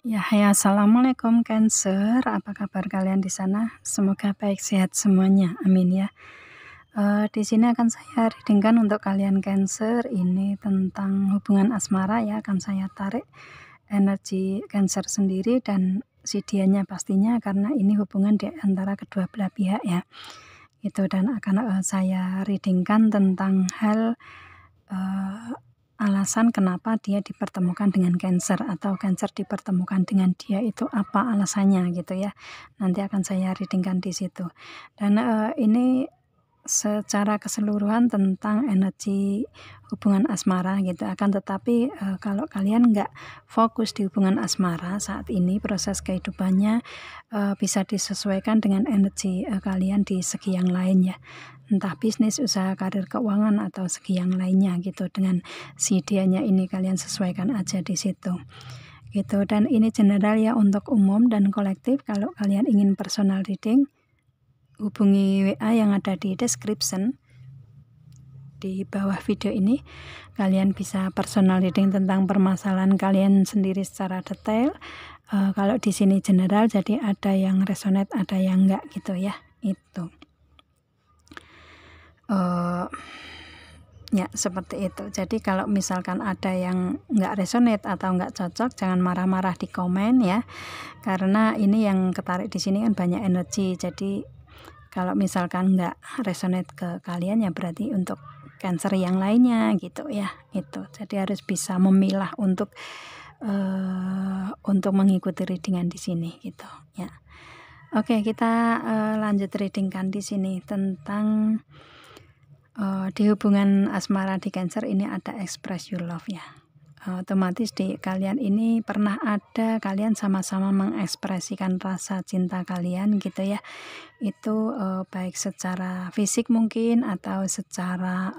Ya, hai, assalamualaikum Cancer. Apa kabar kalian di sana? Semoga baik sehat semuanya. Amin ya. Di sini akan saya readingkan untuk kalian Cancer. Ini tentang hubungan asmara ya. Akan saya tarik energi Cancer sendiri dan si dianya pastinya karena ini hubungan di antara kedua belah pihak ya. Itu dan akan saya readingkan tentang hal alasan kenapa dia dipertemukan dengan Cancer atau Cancer dipertemukan dengan dia itu apa alasannya gitu ya. Nanti akan saya readingkan di situ. Dan ini secara keseluruhan tentang energi hubungan asmara gitu. Akan tetapi kalau kalian nggak fokus di hubungan asmara saat ini, proses kehidupannya bisa disesuaikan dengan energi kalian di segi yang lain ya. Entah bisnis, usaha, karir, keuangan atau segi yang lainnya gitu. Dengan si dianya ini kalian sesuaikan aja di situ. Gitu. Dan ini general ya untuk umum dan kolektif. Kalau kalian ingin personal reading, hubungi WA yang ada di description di bawah video ini. Kalian bisa personal reading tentang permasalahan kalian sendiri secara detail. Kalau di sini general, jadi ada yang resonate, ada yang enggak gitu ya. Itu ya seperti itu. Jadi kalau misalkan ada yang enggak resonate atau enggak cocok, jangan marah-marah di komen ya. Karena ini yang ketarik di sini kan banyak energi. Jadi kalau misalkan nggak resonate ke kalian ya berarti untuk Cancer yang lainnya gitu ya. Itu jadi harus bisa memilah untuk mengikuti readingan di sini gitu ya. Oke, kita lanjut readingkan di sini tentang di hubungan asmara di Cancer ini ada express your love ya. Otomatis di kalian ini pernah ada kalian sama-sama mengekspresikan rasa cinta kalian gitu ya. Itu baik secara fisik mungkin atau secara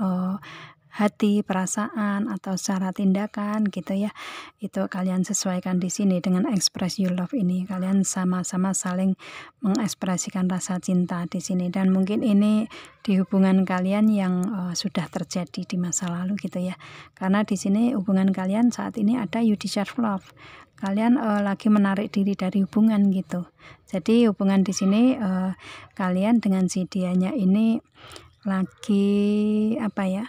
hati, perasaan atau secara tindakan gitu ya. Itu kalian sesuaikan di sini dengan express your love ini. Kalian sama-sama saling mengekspresikan rasa cinta di sini dan mungkin ini di hubungan kalian yang sudah terjadi di masa lalu gitu ya. Karena di sini hubungan kalian saat ini ada you deserve love. Kalian lagi menarik diri dari hubungan gitu. Jadi hubungan di sini kalian dengan si dianya ini lagi apa ya?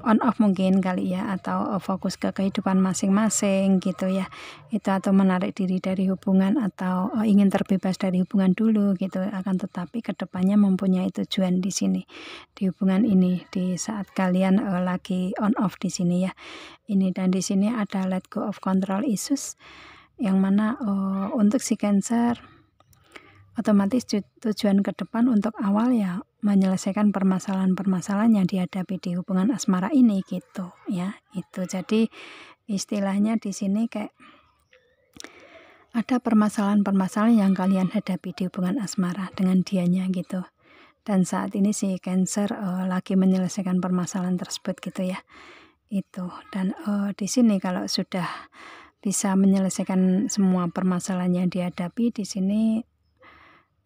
On off mungkin kali ya, atau fokus ke kehidupan masing-masing gitu ya. Itu atau menarik diri dari hubungan atau ingin terbebas dari hubungan dulu gitu. Akan tetapi kedepannya mempunyai tujuan di sini di hubungan ini di saat kalian lagi on off di sini ya. Ini dan di sini ada let go of control issues yang mana untuk si Cancer otomatis tujuan ke depan untuk awal ya menyelesaikan permasalahan-permasalahan yang dihadapi di hubungan asmara ini gitu ya. Itu jadi istilahnya di sini kayak ada permasalahan-permasalahan yang kalian hadapi di hubungan asmara dengan dianya gitu. Dan saat ini si Cancer lagi menyelesaikan permasalahan tersebut gitu ya. Itu dan di sini kalau sudah bisa menyelesaikan semua permasalahan yang dihadapi di sini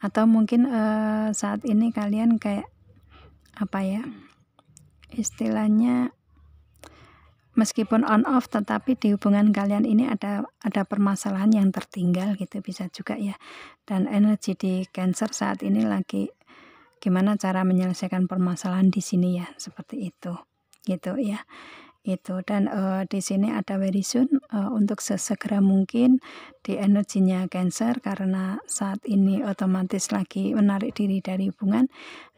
atau mungkin saat ini kalian kayak apa ya istilahnya meskipun on off tetapi di hubungan kalian ini ada permasalahan yang tertinggal gitu bisa juga ya. Dan energi di Cancer saat ini lagi gimana cara menyelesaikan permasalahan di sini ya, seperti itu gitu ya. Itu dan di sini ada very soon untuk sesegera mungkin di energinya Cancer karena saat ini otomatis lagi menarik diri dari hubungan,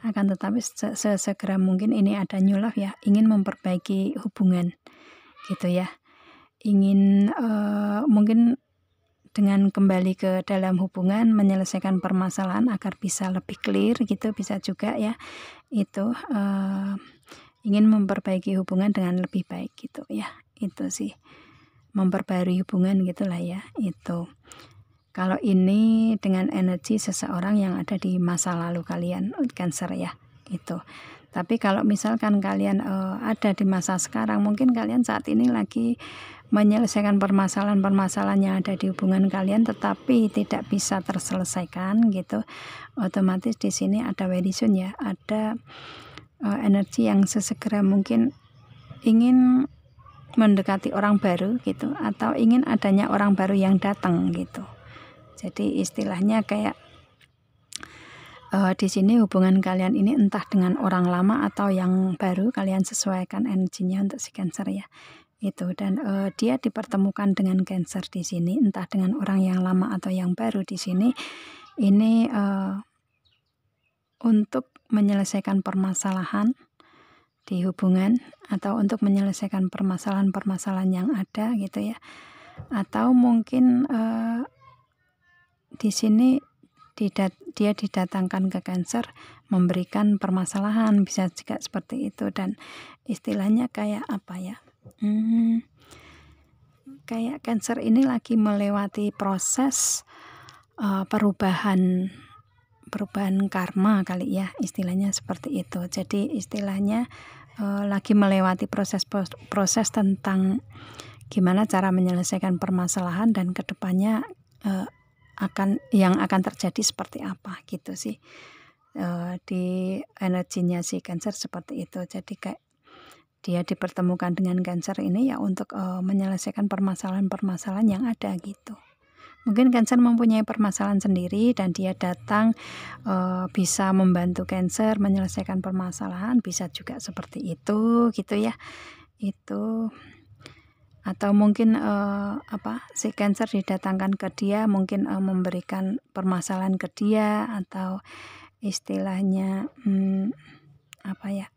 akan tetapi sesegera mungkin ini ada new love ya, ingin memperbaiki hubungan gitu ya, ingin mungkin dengan kembali ke dalam hubungan menyelesaikan permasalahan agar bisa lebih clear gitu bisa juga ya. Itu ingin memperbaiki hubungan dengan lebih baik gitu ya. Itu sih memperbarui hubungan gitulah ya. Itu kalau ini dengan energi seseorang yang ada di masa lalu kalian Cancer ya. Itu tapi kalau misalkan kalian ada di masa sekarang, mungkin kalian saat ini lagi menyelesaikan permasalahan-permasalahan yang ada di hubungan kalian tetapi tidak bisa terselesaikan gitu. Otomatis di sini ada very soon ya, ada energi yang sesegera mungkin ingin mendekati orang baru gitu, atau ingin adanya orang baru yang datang gitu. Jadi istilahnya kayak di sini hubungan kalian ini entah dengan orang lama atau yang baru, kalian sesuaikan energinya untuk si Cancer ya. Itu, dan dia dipertemukan dengan Cancer di sini, entah dengan orang yang lama atau yang baru di sini. Ini untuk menyelesaikan permasalahan di hubungan, atau untuk menyelesaikan permasalahan-permasalahan yang ada gitu ya. Atau mungkin di sini dia didatangkan ke Cancer memberikan permasalahan, bisa juga seperti itu. Dan istilahnya kayak apa ya, kayak Cancer ini lagi melewati proses perubahan karma kali ya, istilahnya seperti itu. Jadi istilahnya lagi melewati proses tentang gimana cara menyelesaikan permasalahan, dan kedepannya akan terjadi seperti apa gitu sih. Di energinya si Cancer seperti itu. Jadi kayak dia dipertemukan dengan Cancer ini ya untuk menyelesaikan permasalahan-permasalahan yang ada gitu. Mungkin Cancer mempunyai permasalahan sendiri dan dia datang bisa membantu Cancer menyelesaikan permasalahan, bisa juga seperti itu gitu ya. Itu, atau mungkin si Cancer didatangkan ke dia mungkin memberikan permasalahan ke dia, atau istilahnya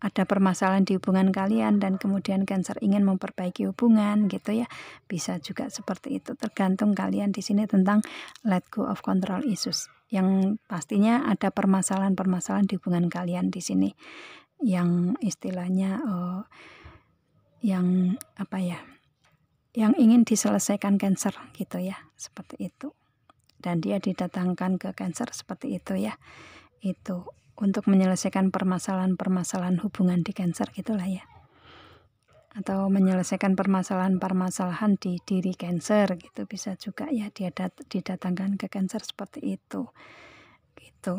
ada permasalahan di hubungan kalian dan kemudian Cancer ingin memperbaiki hubungan gitu ya, bisa juga seperti itu. Tergantung kalian di sini tentang let go of control issues, yang pastinya ada permasalahan-permasalahan di hubungan kalian di sini yang istilahnya yang ingin diselesaikan Cancer gitu ya, seperti itu. Dan dia didatangkan ke Cancer seperti itu ya, itu untuk menyelesaikan permasalahan-permasalahan hubungan di Cancer gitulah ya, atau menyelesaikan permasalahan-permasalahan di diri Cancer gitu, bisa juga ya dia didatangkan ke Cancer seperti itu gitu.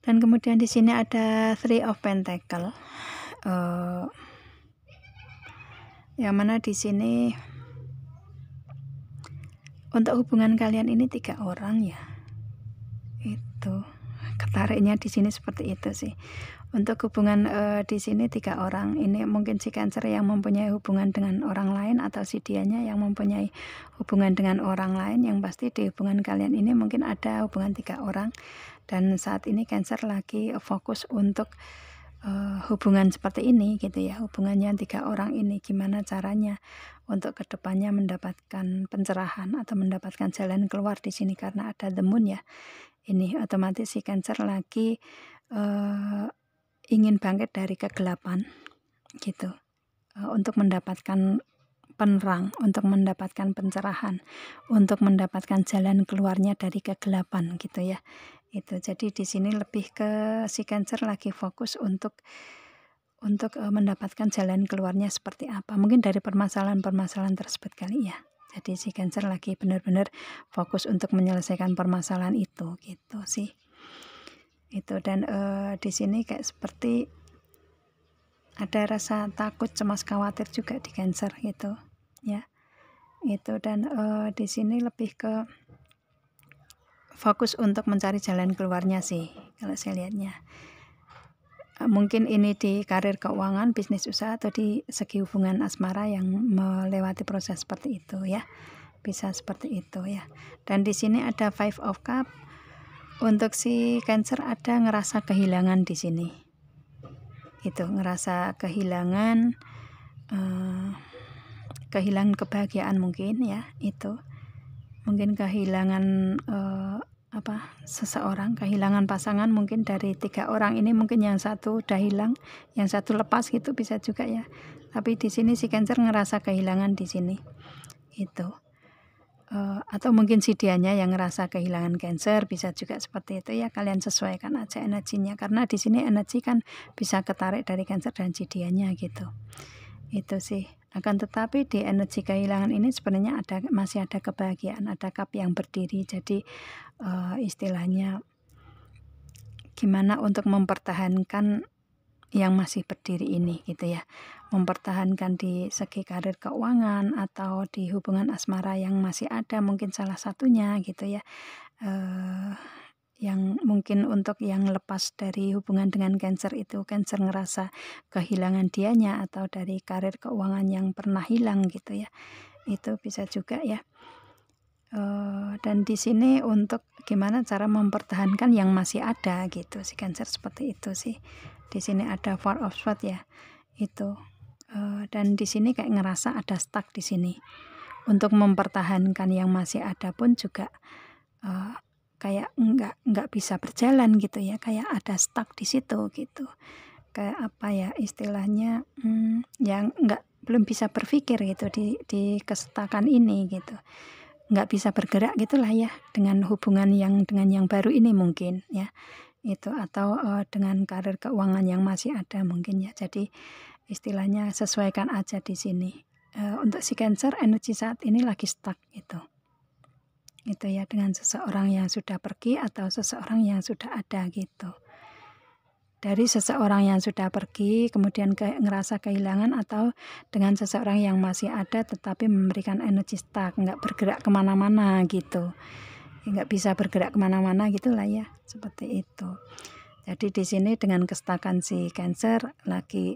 Dan kemudian di sini ada Three of Pentacle, yang mana di sini untuk hubungan kalian ini 3 orang ya, itu ketariknya di sini seperti itu sih. Untuk hubungan di sini 3 orang ini, mungkin si Cancer yang mempunyai hubungan dengan orang lain, atau si dianya yang mempunyai hubungan dengan orang lain. Yang pasti di hubungan kalian ini mungkin ada hubungan 3 orang, dan saat ini Cancer lagi fokus untuk hubungan seperti ini gitu ya, hubungannya 3 orang ini gimana caranya untuk kedepannya mendapatkan pencerahan atau mendapatkan jalan keluar di sini. Karena ada the moon ya, ini otomatis si Cancer lagi ingin bangkit dari kegelapan gitu, untuk mendapatkan penerang, untuk mendapatkan pencerahan, untuk mendapatkan jalan keluarnya dari kegelapan gitu ya. Itu jadi di sini lebih ke si Cancer lagi fokus untuk mendapatkan jalan keluarnya seperti apa, mungkin dari permasalahan-permasalahan tersebut kali ya. Jadi si Cancer lagi benar-benar fokus untuk menyelesaikan permasalahan itu gitu sih. Itu, dan di sini kayak seperti ada rasa takut, cemas, khawatir juga di Cancer gitu ya. Itu, dan di sini lebih ke fokus untuk mencari jalan keluarnya sih kalau saya lihatnya. Mungkin ini di karir, keuangan, bisnis, usaha, atau di segi hubungan asmara yang melewati proses seperti itu ya, bisa seperti itu ya. Dan di sini ada Five of Cup. Untuk si Cancer ada ngerasa kehilangan di sini, itu ngerasa kehilangan kebahagiaan mungkin ya, itu mungkin kehilangan seseorang, kehilangan pasangan. Mungkin dari 3 orang ini mungkin yang satu udah hilang, yang satu lepas gitu, bisa juga ya. Tapi di sini si Cancer ngerasa kehilangan di sini itu. Atau mungkin si dianya yang ngerasa kehilangan Cancer, bisa juga seperti itu ya. Kalian sesuaikan aja energinya, karena di sini energi kan bisa ketarik dari Cancer dan si dianya gitu. Itu sih. Akan tetapi di energi kehilangan ini sebenarnya masih ada kebahagiaan, ada cup yang berdiri. Jadi istilahnya gimana untuk mempertahankan yang masih berdiri ini gitu ya, mempertahankan di segi karir keuangan atau di hubungan asmara yang masih ada, mungkin salah satunya gitu ya, yang mungkin untuk yang lepas dari hubungan dengan Cancer itu, Cancer ngerasa kehilangan dianya, atau dari karir keuangan yang pernah hilang gitu ya, itu bisa juga ya. Dan di sini untuk gimana cara mempertahankan yang masih ada gitu, si Cancer seperti itu sih. Di sini ada Four of Swords ya, itu. Dan di sini kayak ngerasa ada stuck di sini. Untuk mempertahankan yang masih ada pun juga kayak nggak bisa berjalan gitu ya, kayak ada stuck di situ gitu. Kayak apa ya istilahnya, yang belum bisa berpikir gitu di kesetakan ini gitu. Nggak bisa bergerak gitulah ya dengan hubungan dengan yang baru ini mungkin ya. Itu atau dengan karir keuangan yang masih ada mungkin ya. Jadi istilahnya sesuaikan aja di sini. Untuk si Cancer energi saat ini lagi stuck itu ya, dengan seseorang yang sudah pergi atau seseorang yang sudah ada gitu. Dari seseorang yang sudah pergi kemudian ngerasa kehilangan, atau dengan seseorang yang masih ada tetapi memberikan energi stuck, nggak bergerak kemana-mana gitu, nggak bisa bergerak kemana-mana gitulah ya, seperti itu. Jadi di sini dengan kestakan si Cancer lagi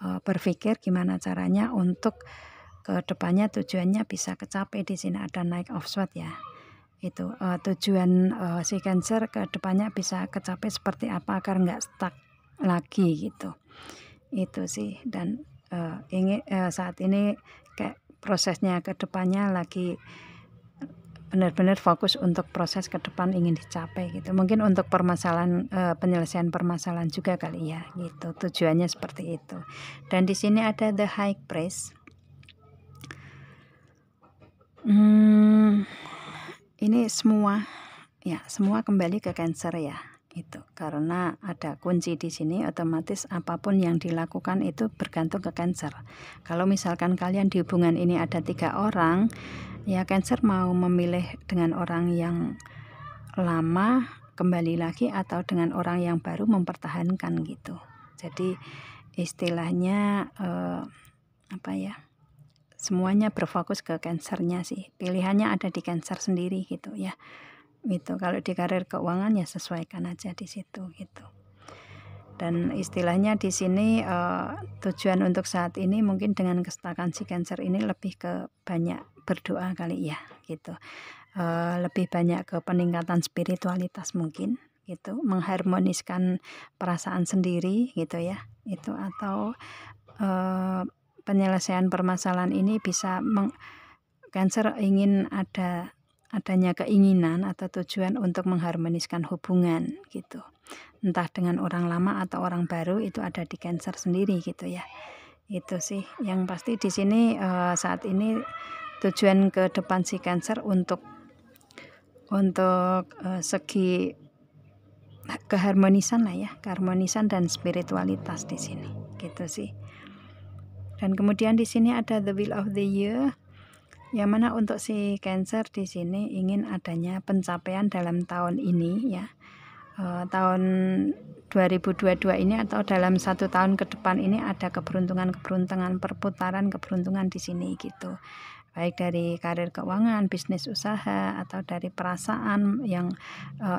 berpikir gimana caranya untuk ke depannya tujuannya bisa kecapai. Di sini ada Knight of Swords ya. Itu tujuan si Cancer ke depannya bisa kecapai seperti apa agar nggak stuck lagi gitu. Itu sih, dan ingin saat ini kayak prosesnya ke depannya lagi benar-benar fokus untuk proses ke depan ingin dicapai gitu. Mungkin untuk permasalahan penyelesaian permasalahan juga kali ya gitu. Tujuannya seperti itu. Dan di sini ada The High Priest. Ini semua kembali ke Cancer ya. Itu karena ada kunci di sini, otomatis apapun yang dilakukan itu bergantung ke Cancer. Kalau misalkan kalian di hubungan ini ada 3 orang ya, Cancer mau memilih dengan orang yang lama kembali lagi atau dengan orang yang baru mempertahankan gitu. Jadi istilahnya apa ya, semuanya berfokus ke Cancernya sih, pilihannya ada di Cancer sendiri gitu ya. Itu kalau di karir keuangan ya sesuaikan aja di situ gitu. Dan istilahnya di sini tujuan untuk saat ini mungkin dengan kestakan si Cancer ini lebih ke banyak berdoa kali ya gitu. Lebih banyak ke peningkatan spiritualitas mungkin gitu, mengharmoniskan perasaan sendiri gitu ya. Itu atau penyelesaian permasalahan ini bisa Cancer ingin adanya keinginan atau tujuan untuk mengharmoniskan hubungan gitu, entah dengan orang lama atau orang baru, itu ada di Cancer sendiri gitu ya. Itu sih yang pasti di sini saat ini tujuan ke depan si Cancer untuk segi keharmonisan lah ya, keharmonisan dan spiritualitas di sini gitu sih. Dan kemudian di sini ada The Wheel of the Year, yang mana untuk si Cancer di sini ingin adanya pencapaian dalam tahun ini ya, tahun 2022 ini atau dalam 1 tahun ke depan ini ada keberuntungan perputaran keberuntungan di sini gitu, baik dari karir keuangan, bisnis usaha, atau dari perasaan yang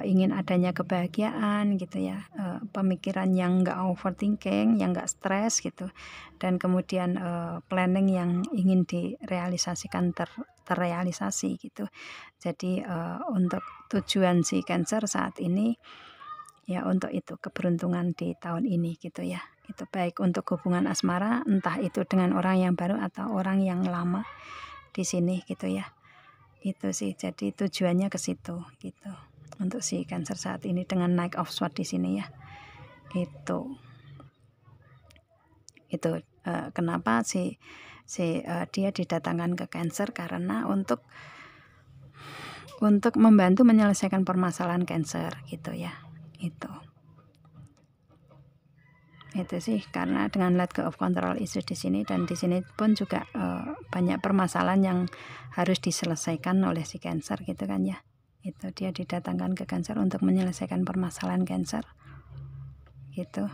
ingin adanya kebahagiaan gitu ya, pemikiran yang nggak overthinking, yang nggak stres gitu, dan kemudian planning yang ingin direalisasikan terrealisasi gitu. Jadi untuk tujuan si Cancer saat ini ya untuk itu keberuntungan di tahun ini gitu ya. Itu baik untuk hubungan asmara, entah itu dengan orang yang baru atau orang yang lama di sini gitu ya. Itu sih, jadi tujuannya ke situ gitu untuk si Cancer saat ini dengan Knight of Swords di sini ya. Itu kenapa dia didatangkan ke Cancer, karena untuk membantu menyelesaikan permasalahan Cancer gitu ya. Itu sih, karena dengan let go of control issue di sini, dan di sini pun juga banyak permasalahan yang harus diselesaikan oleh si Cancer gitu kan ya. Itu dia didatangkan ke Cancer untuk menyelesaikan permasalahan Cancer gitu.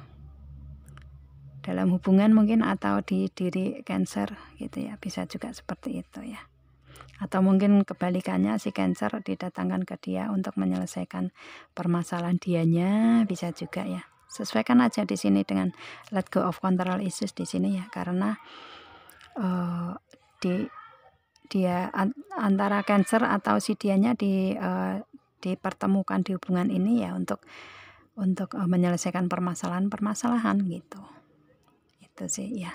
dalam hubungan mungkin, atau di diri Cancer gitu ya, bisa juga seperti itu ya. Atau mungkin kebalikannya, si Cancer didatangkan ke dia untuk menyelesaikan permasalahan dianya, bisa juga ya. Sesuaikan aja di sini dengan let go of control issues di sini ya, karena dia antara Cancer atau si dianya dipertemukan di hubungan ini ya untuk menyelesaikan permasalahan gitu. Itu sih ya.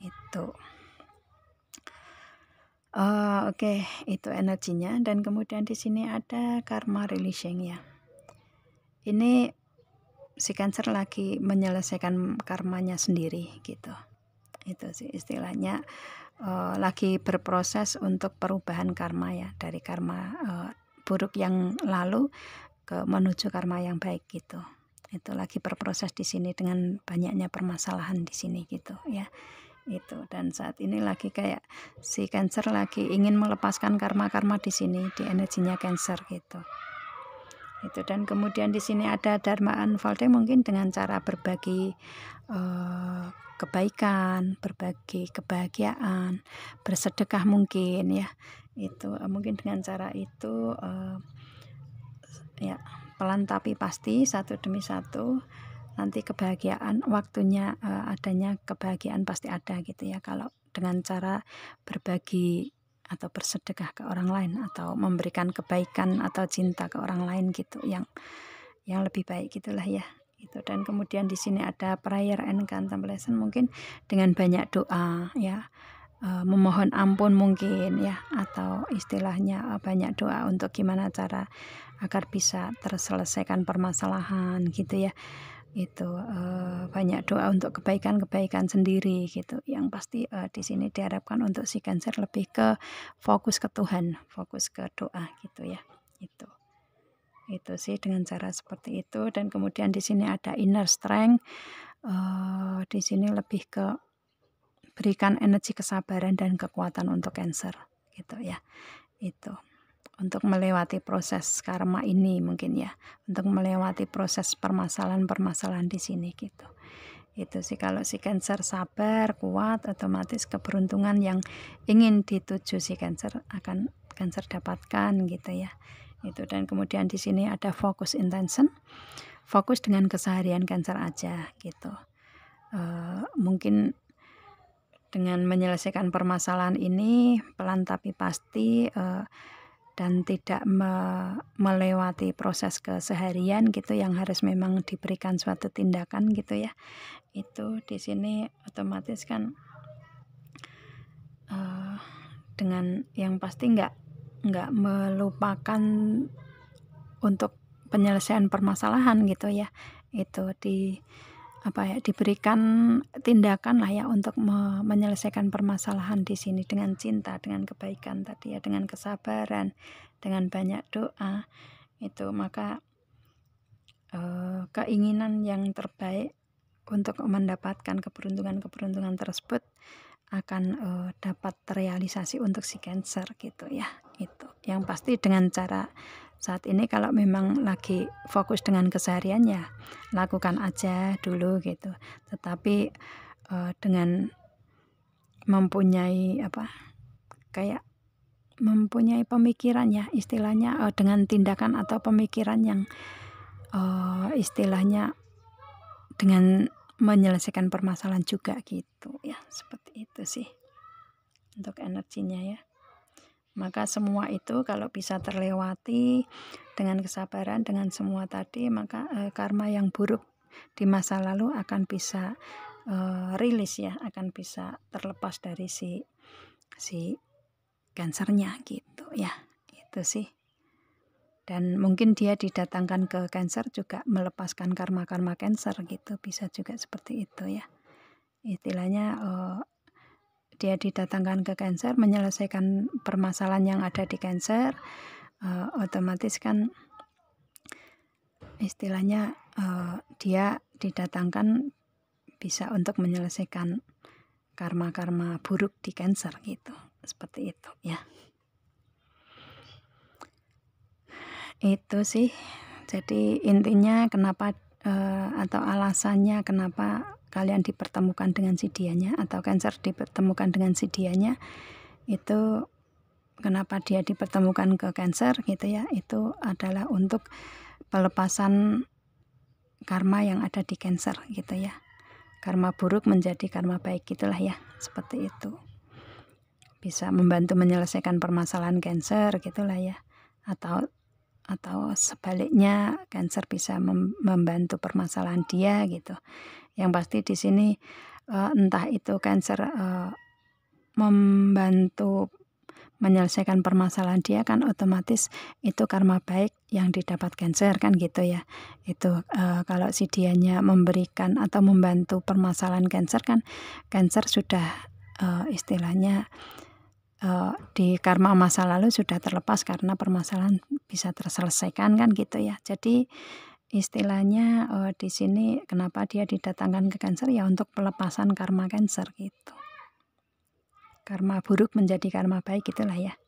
Itu. Oke, itu energinya. Dan kemudian di sini ada karma releasing ya. Ini si Cancer lagi menyelesaikan karmanya sendiri gitu. Itu sih istilahnya, lagi berproses untuk perubahan karma ya, dari karma buruk yang lalu menuju karma yang baik gitu. Itu lagi berproses di sini dengan banyaknya permasalahan di sini gitu ya. Itu, dan saat ini lagi kayak si Cancer lagi ingin melepaskan karma-karma di sini, di energinya Cancer gitu. Itu, dan kemudian di sini ada Dharma Unfolding, mungkin dengan cara berbagi kebaikan, berbagi kebahagiaan, bersedekah mungkin ya. Itu mungkin dengan cara itu ya, pelan tapi pasti, satu demi satu, nanti kebahagiaan waktunya, adanya kebahagiaan pasti ada gitu ya, kalau dengan cara berbagi atau bersedekah ke orang lain, atau memberikan kebaikan atau cinta ke orang lain gitu, yang lebih baik gitulah ya. Itu, dan kemudian di sini ada prayer and contemplation, mungkin dengan banyak doa ya, memohon ampun mungkin ya, atau istilahnya banyak doa untuk gimana cara agar bisa terselesaikan permasalahan gitu ya. Itu banyak doa untuk kebaikan-kebaikan sendiri gitu. Yang pasti di sini diharapkan untuk si Cancer lebih ke fokus ke Tuhan, fokus ke doa gitu ya. Itu sih dengan cara seperti itu. Dan kemudian di sini ada inner strength. Di sini lebih ke berikan energi kesabaran dan kekuatan untuk Cancer gitu ya. Itu untuk melewati proses karma ini mungkin ya, untuk melewati proses permasalahan-permasalahan di sini gitu. Itu sih, kalau si Cancer sabar, kuat, otomatis keberuntungan yang ingin dituju si Cancer akan Cancer dapatkan gitu ya. Itu, dan kemudian di sini ada focus intention, fokus dengan keseharian Cancer aja gitu. Mungkin dengan menyelesaikan permasalahan ini pelan tapi pasti, dan tidak melewati proses keseharian gitu, yang harus memang diberikan suatu tindakan gitu ya. Itu di sini otomatis kan dengan yang pasti nggak melupakan untuk penyelesaian permasalahan gitu ya. Itu diberikan tindakan lah ya untuk menyelesaikan permasalahan di sini dengan cinta, dengan kebaikan tadi ya, dengan kesabaran, dengan banyak doa. Itu maka keinginan yang terbaik untuk mendapatkan keberuntungan tersebut akan dapat terrealisasi untuk si Cancer gitu ya. Itu yang pasti dengan cara saat ini, kalau memang lagi fokus dengan keseharian ya lakukan aja dulu gitu. Tetapi dengan mempunyai mempunyai pemikiran ya, istilahnya dengan tindakan atau pemikiran yang istilahnya dengan menyelesaikan permasalahan juga gitu ya. Seperti itu sih untuk energinya ya. Maka semua itu kalau bisa terlewati dengan kesabaran, dengan semua tadi, maka karma yang buruk di masa lalu akan bisa rilis ya, akan bisa terlepas dari si Cancernya gitu ya. Itu sih. Dan mungkin dia didatangkan ke Cancer juga melepaskan karma-karma Cancer gitu, bisa juga seperti itu ya. Istilahnya dia didatangkan ke Cancer menyelesaikan permasalahan yang ada di Cancer, otomatis kan istilahnya dia didatangkan bisa untuk menyelesaikan karma-karma buruk di Cancer gitu, seperti itu ya. Itu sih, jadi intinya kenapa atau alasannya kenapa kalian dipertemukan dengan si dianya atau Cancer dipertemukan dengan si dianya, itu kenapa dia dipertemukan ke Cancer gitu ya, itu adalah untuk pelepasan karma yang ada di Cancer gitu ya. Karma buruk menjadi karma baik gitulah ya, seperti itu. Bisa membantu menyelesaikan permasalahan Cancer gitulah ya. Atau sebaliknya Cancer bisa membantu permasalahan dia gitu. Yang pasti di sini entah itu Cancer membantu menyelesaikan permasalahan dia, kan otomatis itu karma baik yang didapat Cancer kan gitu ya. Itu kalau si dianya memberikan atau membantu permasalahan Cancer, kan Cancer sudah istilahnya di karma masa lalu sudah terlepas karena permasalahan bisa terselesaikan kan gitu ya. Jadi istilahnya di sini kenapa dia didatangkan ke Cancer ya untuk pelepasan karma Cancer gitu. Karma buruk menjadi karma baik itulah ya.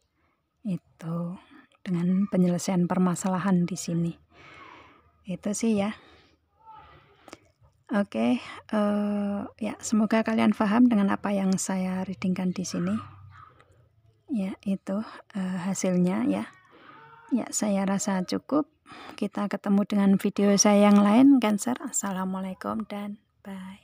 Itu dengan penyelesaian permasalahan di sini. Itu sih ya. Oke, ya semoga kalian paham dengan apa yang saya readingkan di sini. Ya, itu hasilnya ya. Ya, saya rasa cukup. Kita ketemu dengan video saya yang lain, Cancer. Assalamualaikum dan bye.